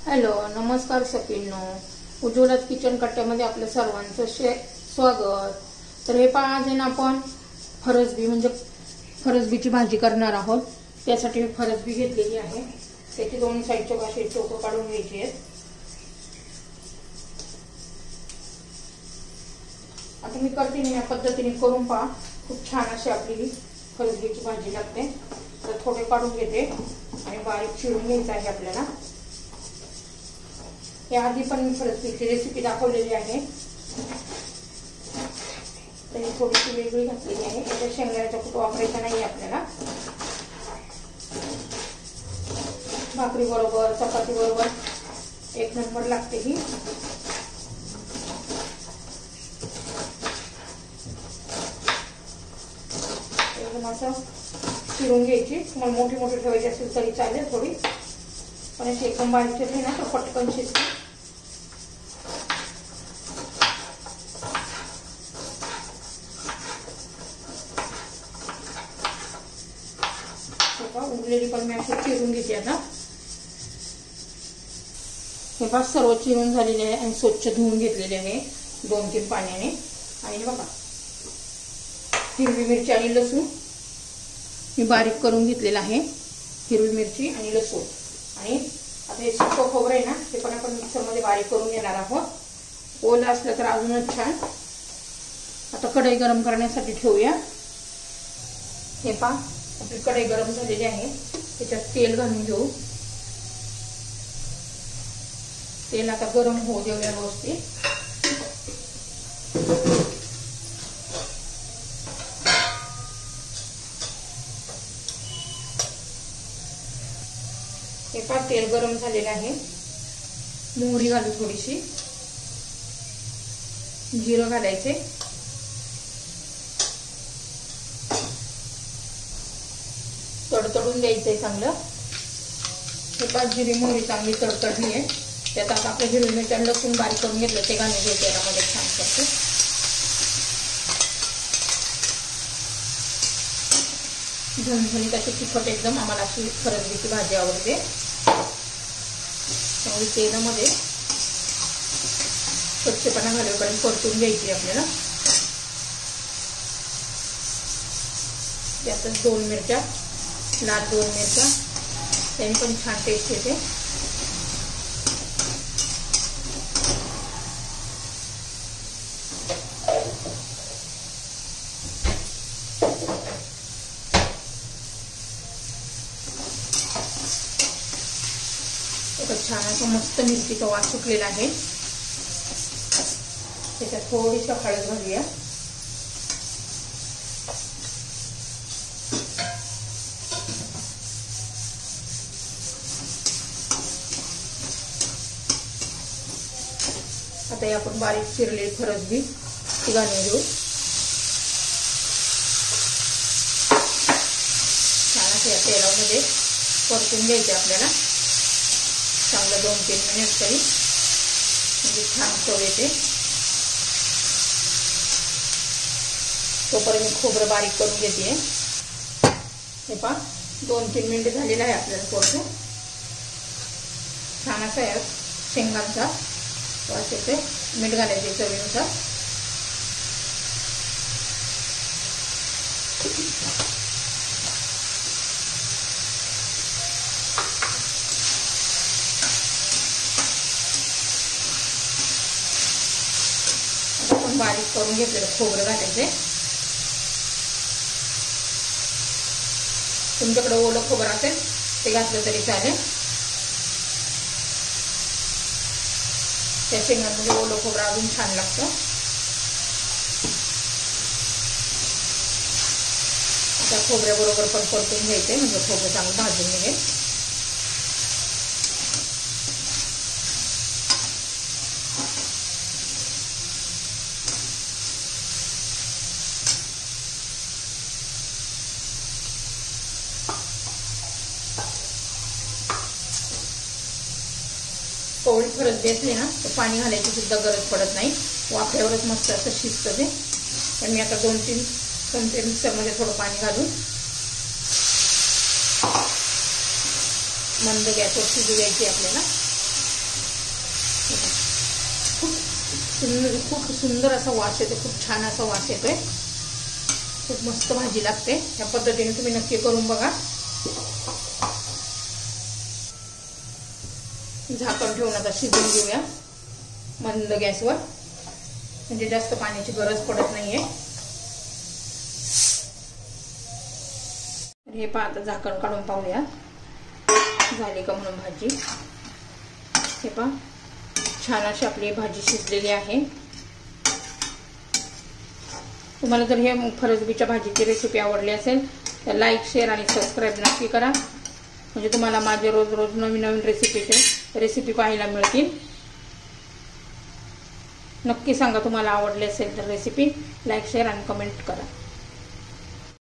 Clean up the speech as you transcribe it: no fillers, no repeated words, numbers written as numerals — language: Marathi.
हॅलो, नमस्कार सखींनो. उज्ज्वला किचन कट्ट्यामध्ये आपल्या सर्वांचं स्वागत. तर हे पहा, आज आपण फरसबी म्हणजे फरसबीची भाजी करणार आहोत. त्यासाठी मी फरसबी घेतलेली आहे. त्याची दोन साईडचे असे टोकं काढून घ्यायचे आहेत. आता मी करते या पद्धतीने करून पहा. खूप छान अशी आपली फरसबीची भाजी लागते. तर थोडे काढून घेते आणि बारीक चिरून घ्यायचं आहे आपल्याला. याआधी पण मी फरसबीची रेसिपी दाखवलेली आहे. तर ही थोडीशी वेगळी घातलेली आहे. त्याच्या शेंगदाण्याचा कूट वापरायचा नाही आपल्याला. भाकरी बरोबर, चपाती बरोबर एक नंबर लागते ही. एकदम असं चिरून घ्यायची. तुम्हाला मोठी मोठी ठेवायची असेल तरी चालेल थोडी, पण अशी एकदम बारीक चिरली ना तर पटकन शिजते. उरलेली पण मी अशी चिरून घेते. आता हे बघा, सर्व चिरून झालेले आहे आणि स्वच्छ धुवून घेतलेले आहे 2-3 पाण्याने. आणि बघा, हिरवी मिरची आणि लसूण मी बारीक करून घेतलेला आहे. हिरवी मिरची आणि लसूण. आणि आता हे सुकं खोबरं आहे ना, ते पण आपण मिक्सरमध्ये बारीक करून घेणार आहोत. ओलं असलं तर अजूनच छान. आता कढई गरम करण्यासाठी ठेवूया. हे पहा, आपली कढई गरम झालेली आहे. त्याच्यात तेल घालून घेऊ. तेल आता गरम होऊ देऊया व्यवस्थित. हे पहा, तेल गरम झालेलं आहे. मोहरी घालू थोडीशी. जिरं घालायचे. तडतडून द्यायचंय चांगलं. हे पहा, जिरी मोहरी चांगली तडतडली आहे. त्यात आता आपलं हिरवी मिरची आणि लसूण बारीक करून घेतलं ते घालून घ्यायचं यामध्ये छान करते. झणझणीत अशी तिखट एकदम आम्हाला अशी फरसबीची भाजी आवडते. त्यामुळे तेलामध्ये स्वच्छपणा घालूपर्यंत परतून घ्यायची आपल्याला. त्यातच 2 मिरच्या, लाल 2 मिरच्या, त्याने पण छान टेस्ट येते. छान असं मस्त मिरचीचा वास सुटलेला आहे. त्याच्यात थोडीशी हळद घालूया. आता आपण बारीक चिरलेली फरसबी ती घालून घेऊ. छान असं या तेलामध्ये परतून घ्यायचे आपल्याला. चांगलं 2-3 मिनिट तरी, म्हणजे छान चव येते. तोपर्यंत मी खोबरं बारीक करून घेते. हे पहा, 2-3 मिनिट झालेलं आहे आपल्याला परतून. छान असा आहे शेंगांचा वास येते. मीठ घालायचे चवीनुसार. आपण बारीक करून घेतलेलं खोबरं घालायचे. तुमच्याकडे ओलं खोबरं असेल ते घातलं तरी चालेल. त्या शेंगांमध्ये ओलं खोबरं अजून छान लागतं. आता खोबऱ्याबरोबर पण परतून घ्यायचे, म्हणजे खोबरं चांगलं भाजून निघेल. कोवळी फरसबी असली ना तर पाणी घालायची सुद्धा गरज पडत नाही. वाफेवरच मस्त असं शिजतं ते. पण मी आता 2-3 चमचे मिक्सरमध्ये थोडं पाणी घालून मंद गॅसवर शिजू द्यायची आपल्याला. खूप सुंदर असा वास येतो, खूप छान असा वास येतोय, खूप मस्त भाजी लागते. ह्या पद्धतीने तुम्ही नक्की करून बघा. झाकण ठेवून आता शिजवून घेऊया मंद गॅसवर, म्हणजे जास्त पाण्याची गरज पडत नाहीये. हे पहा, आता झाकण काढून पाहूया झाली का म्हणून भाजी. हे पहा, छान अशी आपली भाजी शिजलेली आहे. तुम्हाला जर हे फरसबीच्या भाजीची रेसिपी आवडली असेल तर लाईक, शेअर आणि सबस्क्राईब नक्की करा, म्हणजे तुम्हाला माझे रोज रोज नवीन नवीन रेसिपी पाहायला मिळतील. नक्की सांगा तुम्हाला आवडली असेल तर रेसिपी. लाईक, शेअर आणि कमेंट करा.